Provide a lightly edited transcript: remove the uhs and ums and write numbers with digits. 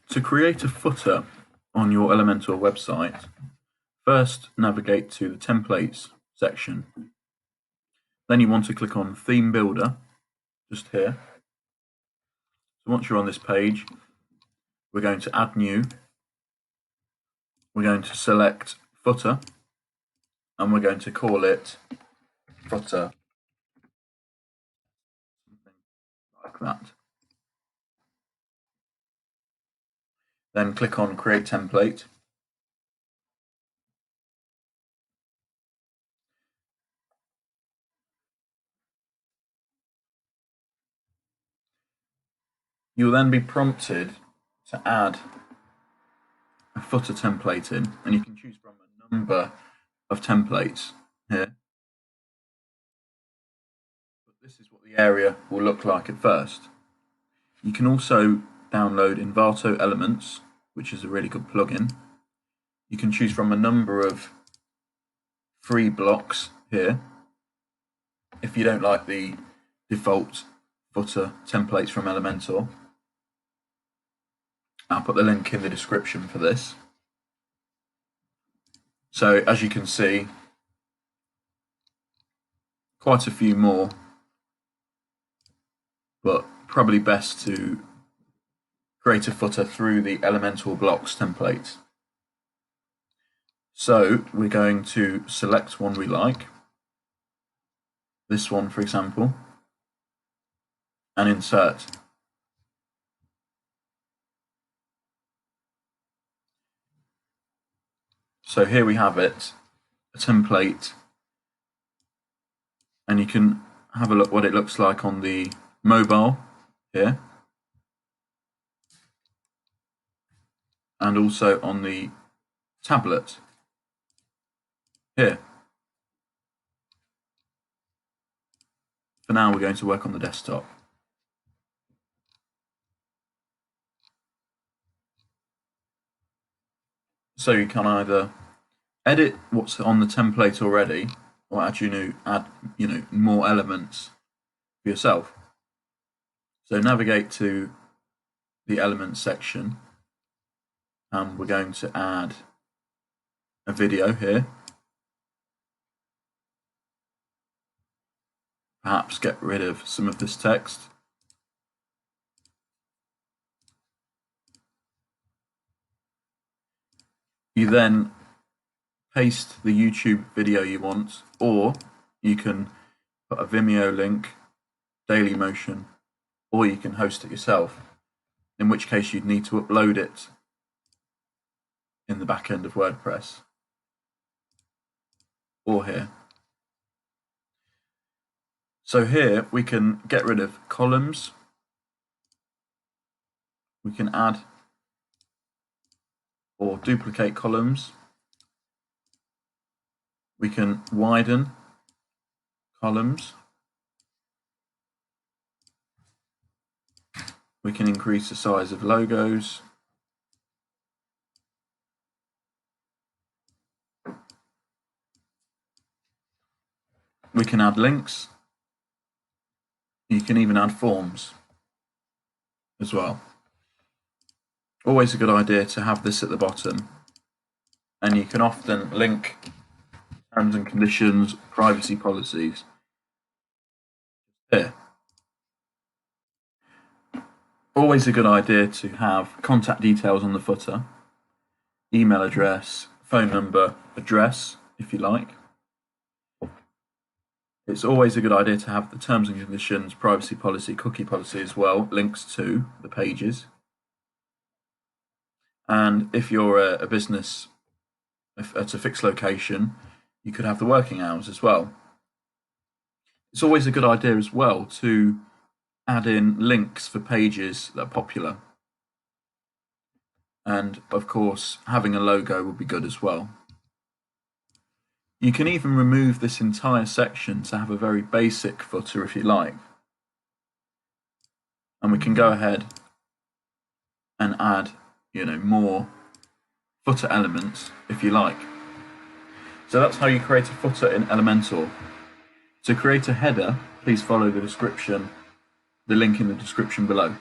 To create a footer on your Elementor website, first navigate to the Templates section. Then you want to click on Theme Builder, just here. So once you're on this page, we're going to add new. We're going to select footer, and we're going to call it footer, something like that. Then click on Create Template. You'll then be prompted to add a footer template in, and you can choose from a number of templates here. But this is what the area will look like at first. You can also download Envato Elements, which is a really good plugin. You can choose from a number of free blocks here. If you don't like the default footer templates from Elementor, I'll put the link in the description for this. So as you can see, quite a few more, but probably best to create a footer through the Elementor blocks template. So we're going to select one we like, this one for example, and insert. So here we have it, a template, and you can have a look what it looks like on the mobile here, and also on the tablet here. For now, we're going to work on the desktop. So you can either edit what's on the template already, or add more elements for yourself. So navigate to the Elements section, and we're going to add a video here. Perhaps get rid of some of this text. You then paste the YouTube video you want, or you can put a Vimeo link, Dailymotion, or you can host it yourself, in which case you'd need to upload it in the back end of WordPress, or here. So here we can get rid of columns, we can add or duplicate columns, we can widen columns, we can increase the size of logos, we can add links, you can even add forms as well. Always a good idea to have this at the bottom, and you can often link terms and conditions, privacy policies here. Always a good idea to have contact details on the footer, email address, phone number, address if you like. It's always a good idea to have the terms and conditions, privacy policy, cookie policy as well, links to the pages. And if you're a business at a fixed location, you could have the working hours as well. It's always a good idea as well to add in links for pages that are popular. And of course, having a logo would be good as well. You can even remove this entire section to have a very basic footer if you like. And we can go ahead and add more footer elements if you like. So that's how you create a footer in Elementor. To create a header, please follow the link in the description below.